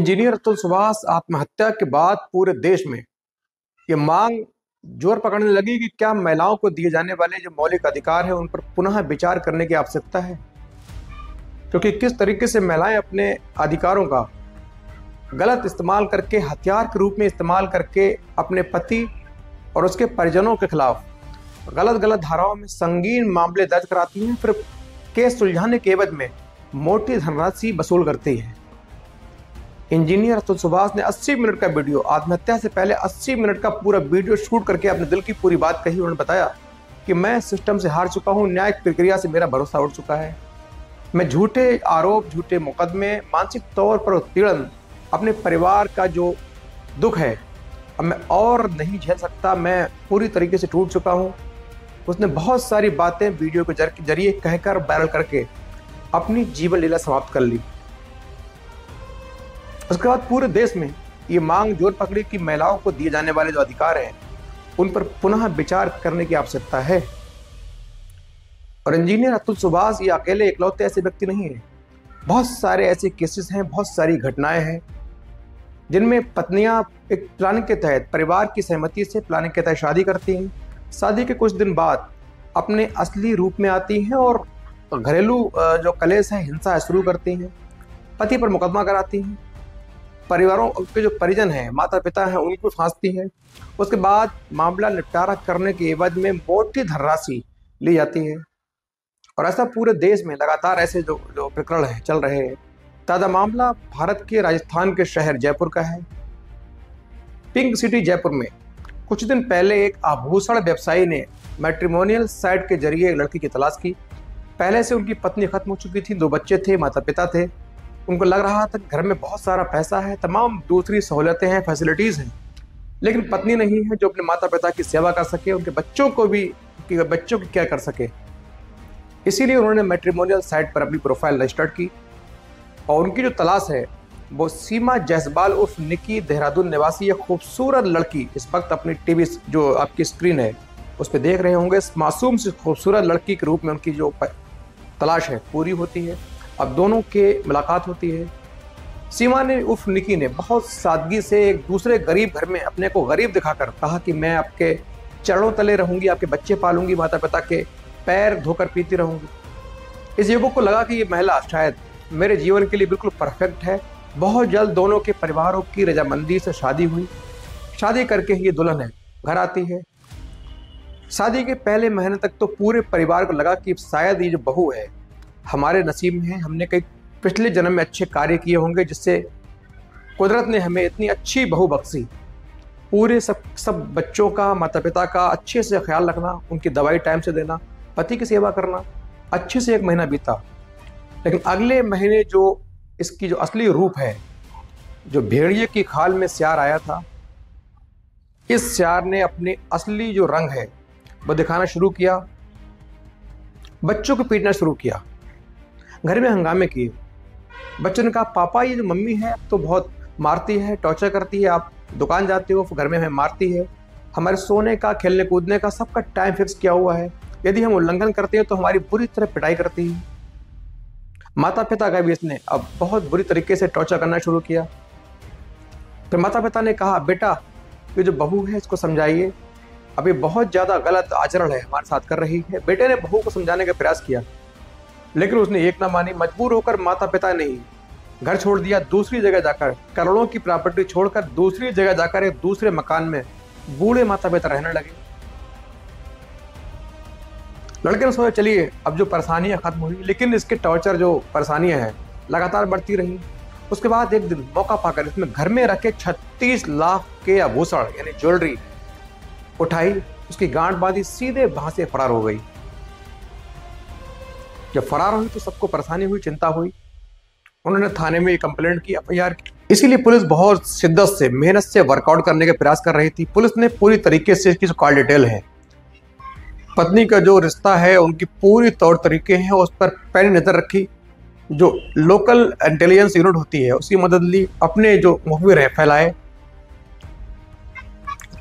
Engineer Atul Subhash आत्महत्या के बाद पूरे देश में ये मांग जोर पकड़ने लगी कि क्या महिलाओं को दिए जाने वाले जो मौलिक अधिकार हैं उन पर पुनः विचार करने की आवश्यकता है, क्योंकि किस तरीके से महिलाएं अपने अधिकारों का गलत इस्तेमाल करके, हथियार के रूप में इस्तेमाल करके अपने पति और उसके परिजनों के खिलाफ गलत गलत धाराओं में संगीन मामले दर्ज कराती हैं, फिर केस सुलझाने के एवज में मोटी धनराशि वसूल करती है। इंजीनियर अतुल सुभाष ने 80 मिनट का वीडियो, आत्महत्या से पहले 80 मिनट का पूरा वीडियो शूट करके अपने दिल की पूरी बात कही। उन्होंने बताया कि मैं सिस्टम से हार चुका हूं, न्यायिक प्रक्रिया से मेरा भरोसा उठ चुका है, मैं झूठे आरोप, झूठे मुकदमे, मानसिक तौर पर उत्पीड़न, अपने परिवार का जो दुख है अब मैं और नहीं झेल सकता, मैं पूरी तरीके से टूट चुका हूँ। उसने बहुत सारी बातें वीडियो के जरिए कहकर, वायरल करके अपनी जीवन लीला समाप्त कर ली। उसके बाद पूरे देश में ये मांग जोर पकड़ी कि महिलाओं को दिए जाने वाले जो अधिकार हैं उन पर पुनः विचार करने की आवश्यकता है। और इंजीनियर अतुल सुभाष ये अकेले इकलौते ऐसे व्यक्ति नहीं है। बहुत सारे ऐसे केसेस हैं, बहुत सारी घटनाएं हैं जिनमें पत्नियां एक प्लानिंग के तहत, परिवार की सहमति से प्लानिंग के तहत शादी करती हैं। शादी के कुछ दिन बाद अपने असली रूप में आती हैं और घरेलू जो कलेश है, हिंसा शुरू करती हैं, पति पर मुकदमा कराती हैं, परिवारों के जो परिजन हैं, माता पिता हैं, उनको फांसती हैं। उसके बाद मामला निपटारा करने के एवज में मोटी धनराशि ली जाती है। और ऐसा पूरे देश में लगातार ऐसे जो प्रकरण हैं चल रहे हैं। ताज़ा मामला भारत के राजस्थान के शहर जयपुर का है। पिंक सिटी जयपुर में कुछ दिन पहले एक आभूषण व्यवसायी ने मैट्रिमोनियल साइट के जरिए एक लड़की की तलाश की। पहले से उनकी पत्नी खत्म हो चुकी थी, 2 बच्चे थे, माता पिता थे। उनको लग रहा था घर में बहुत सारा पैसा है, तमाम दूसरी सहूलतें हैं, फैसिलिटीज़ हैं, लेकिन पत्नी नहीं है जो अपने माता पिता की सेवा कर सके, उनके बच्चों को भी, बच्चों की क्या कर सके। इसीलिए उन्होंने मैट्रिमोनियल साइट पर अपनी प्रोफाइल रजिस्टर्ड की और उनकी जो तलाश है वो सीमा जायसवाल उर्फ निकी, देहरादून निवासी एक खूबसूरत लड़की, इस वक्त अपनी टीवी जो आपकी स्क्रीन है उस पर देख रहे होंगे, इस मासूम से खूबसूरत लड़की के रूप में उनकी जो तलाश है पूरी होती है। अब दोनों के मुलाकात होती है। सीमा ने उर्फ निकी ने बहुत सादगी से एक दूसरे गरीब घर में अपने को गरीब दिखाकर कहा कि मैं आपके चरणों तले रहूंगी, आपके बच्चे पालूंगी, माता पिता के पैर धोकर पीती रहूंगी। इस युवक को लगा कि ये महिला शायद मेरे जीवन के लिए बिल्कुल परफेक्ट है। बहुत जल्द दोनों के परिवारों की रजामंदी से शादी हुई। शादी करके ये दुल्हन है घर आती है। शादी के पहले महीने तक तो पूरे परिवार को लगा कि शायद ये जो बहू है हमारे नसीब में है, हमने कई पिछले जन्म में अच्छे कार्य किए होंगे जिससे कुदरत ने हमें इतनी अच्छी बहू बख्शी। पूरे सब बच्चों का, माता पिता का अच्छे से ख्याल रखना, उनकी दवाई टाइम से देना, पति की सेवा करना। अच्छे से 1 महीना बीता, लेकिन अगले महीने जो इसकी जो असली रूप है, जो भेड़िए की खाल में सियार आया था, इस सियार ने अपने असली जो रंग है वो दिखाना शुरू किया। बच्चों को पीटना शुरू किया, घर में हंगामे किए। बच्चों ने कहा पापा ये जो मम्मी है तो बहुत मारती है, टॉर्चर करती है, आप दुकान जाते हो घर में हमें मारती है, हमारे सोने का, खेलने कूदने का सबका टाइम फिक्स किया हुआ है, यदि हम उल्लंघन करते हैं तो हमारी बुरी तरह पिटाई करती है। माता पिता का भी इसने अब बहुत बुरी तरीके से टॉर्चर करना शुरू किया। फिर माता पिता ने कहा बेटा ये जो बहू है इसको समझाइए, अब ये बहुत ज़्यादा गलत आचरण है हमारे साथ कर रही है। बेटे ने बहू को समझाने का प्रयास किया लेकिन उसने एक ना मानी। मजबूर होकर माता पिता ने घर छोड़ दिया, दूसरी जगह जाकर, करोड़ों की प्रॉपर्टी छोड़कर दूसरी जगह जाकर एक दूसरे मकान में बूढ़े माता पिता रहने लगे। लड़के ने सोचा चलिए अब जो परेशानियां खत्म हुई, लेकिन इसके टॉर्चर, जो परेशानियां हैं लगातार बढ़ती रही। उसके बाद एक दिन मौका पाकर इसमें घर में रखे 36 लाख के आभूषण यानी ज्वेलरी उठाई, उसकी गांठ बांधी, सीधे वहां से फरार हो गई। जब फरार हुई तो सबको परेशानी हुई, चिंता हुई। उन्होंने थाने में कंप्लेंट की, एफआईआर की। इसीलिए पुलिस बहुत शिद्दत से, मेहनत से वर्कआउट करने के प्रयास कर रही थी। पुलिस ने पूरी तरीके से इसकी जो कॉल डिटेल है, पत्नी का जो रिश्ता है, उनकी पूरी तौर तरीके हैं, उस पर पैनी नजर रखी। जो लोकल इंटेलिजेंस यूनिट होती है उसकी मदद ली, अपने जो मुखबिर है फैलाए।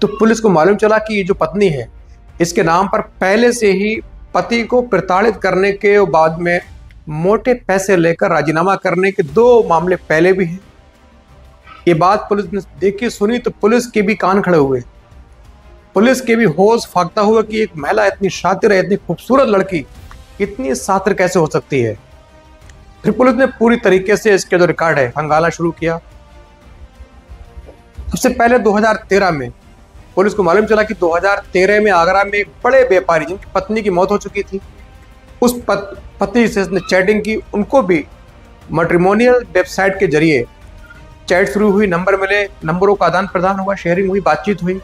तो पुलिस को मालूम चला कि ये जो पत्नी है इसके नाम पर पहले से ही पति को प्रताड़ित करने के बाद में मोटे पैसे लेकर राजीनामा करने के 2 मामले पहले भी हैं। ये बात पुलिस ने देखी सुनी तो पुलिस के भी कान खड़े हुए, पुलिस के भी होश फाकता हुआ कि एक महिला इतनी शातिर है, इतनी खूबसूरत लड़की इतनी शातिर कैसे हो सकती है। फिर पुलिस ने पूरी तरीके से इसके जो रिकॉर्ड है खंगालना शुरू किया। सबसे पहले 2013 में पुलिस को मालूम चला कि 2013 में आगरा में एक बड़े व्यापारी जिनकी पत्नी की मौत हो चुकी थी, उस पति से इसने चैटिंग की। उनको भी मैट्रिमोनियल वेबसाइट के जरिए चैट शुरू हुई, नंबर मिले, नंबरों का आदान प्रदान हुआ, शेयरिंग हुई, बातचीत हुई।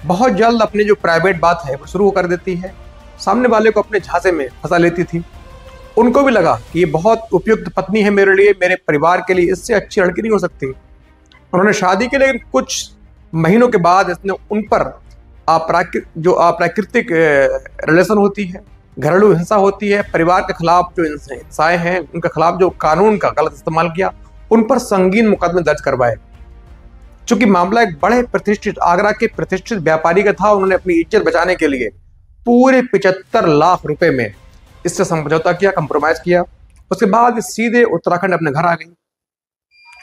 बहुत जल्द अपनी जो प्राइवेट बात है वो शुरू कर देती है, सामने वाले को अपने झांसे में फंसा लेती थी। उनको भी लगा कि ये बहुत उपयुक्त पत्नी है मेरे लिए, मेरे परिवार के लिए, इससे अच्छी लड़की नहीं हो सकती। उन्होंने शादी की, लेकिन कुछ महीनों के बाद इसने उन पर अप्राकृतिक रिलेशन होती है, घरेलू हिंसा होती है, परिवार के खिलाफ जो हिंसाएं हैं उनके खिलाफ जो कानून का गलत इस्तेमाल किया, उन पर संगीन मुकदमे दर्ज करवाए। चूंकि मामला एक बड़े प्रतिष्ठित आगरा के प्रतिष्ठित व्यापारी का था, उन्होंने अपनी इज्जत बचाने के लिए पूरे 75 लाख रुपए में इससे समझौता किया, कंप्रोमाइज किया। उसके बाद सीधे उत्तराखंड अपने घर आ गई।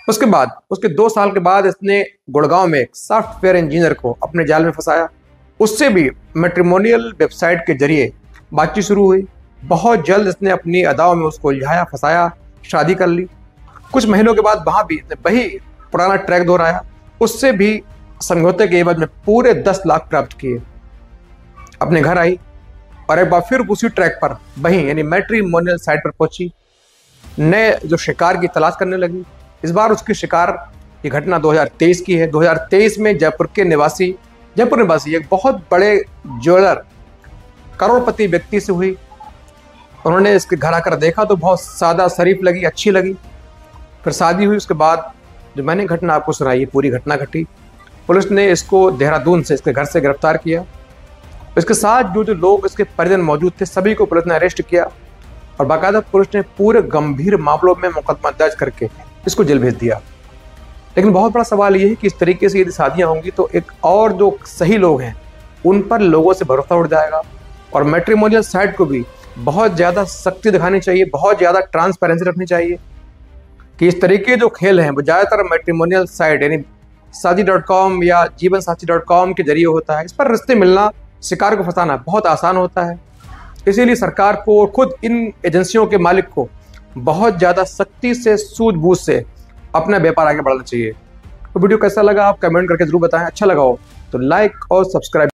उसके बाद उसके 2 साल के बाद इसने गुड़गांव में एक सॉफ्टवेयर इंजीनियर को अपने जाल में फंसाया। उससे भी मैट्रिमोनियल वेबसाइट के जरिए बातचीत शुरू हुई। बहुत जल्द इसने अपनी अदाओं में उसको उलझाया, फंसाया, शादी कर ली। कुछ महीनों के बाद वहां भी इसने वही पुराना ट्रैक दोहराया। उससे भी समझौते के एवज में पूरे 10 लाख प्राप्त किए। अपने घर आई और एक बार फिर उसी ट्रैक पर वहीं यानी मैट्रिमोनियल साइट पर पहुंची, नए जो शिकार की तलाश करने लगी। इस बार उसकी शिकार, ये घटना 2023 की है। 2023 में जयपुर निवासी एक बहुत बड़े ज्वेलर करोड़पति व्यक्ति से हुई। उन्होंने इसके घर आकर देखा तो बहुत सादा शरीफ लगी, अच्छी लगी। फिर शादी हुई। उसके बाद जो मैंने घटना आपको सुनाई, ये पूरी घटना घटी। पुलिस ने इसको देहरादून से इसके घर से गिरफ्तार किया। इसके साथ जो लोग इसके परिजन मौजूद थे सभी को पुलिस ने अरेस्ट किया और बाकायदा पुलिस ने पूरे गंभीर मामलों में मुकदमा दर्ज करके इसको जेल भेज दिया। लेकिन बहुत बड़ा सवाल ये है कि इस तरीके से यदि शादियां होंगी तो एक और जो सही लोग हैं उन पर लोगों से भरोसा उठ जाएगा। और मैट्रिमोनियल साइट को भी बहुत ज़्यादा सख्ती दिखानी चाहिए, बहुत ज़्यादा ट्रांसपेरेंसी रखनी चाहिए कि इस तरीके जो खेल हैं वो ज़्यादातर मैट्रिमोनियल साइट यानी साथी.com या जीवनसाथी.com के जरिए होता है। इस पर रिश्ते मिलना, शिकार को फंसाना बहुत आसान होता है। इसीलिए सरकार को खुद इन एजेंसियों के मालिक को बहुत ज़्यादा सख्ती से, सूझबूझ से अपना व्यापार आगे बढ़ाना चाहिए। तो वीडियो कैसा लगा आप कमेंट करके जरूर बताएं। अच्छा लगा हो तो लाइक और सब्सक्राइब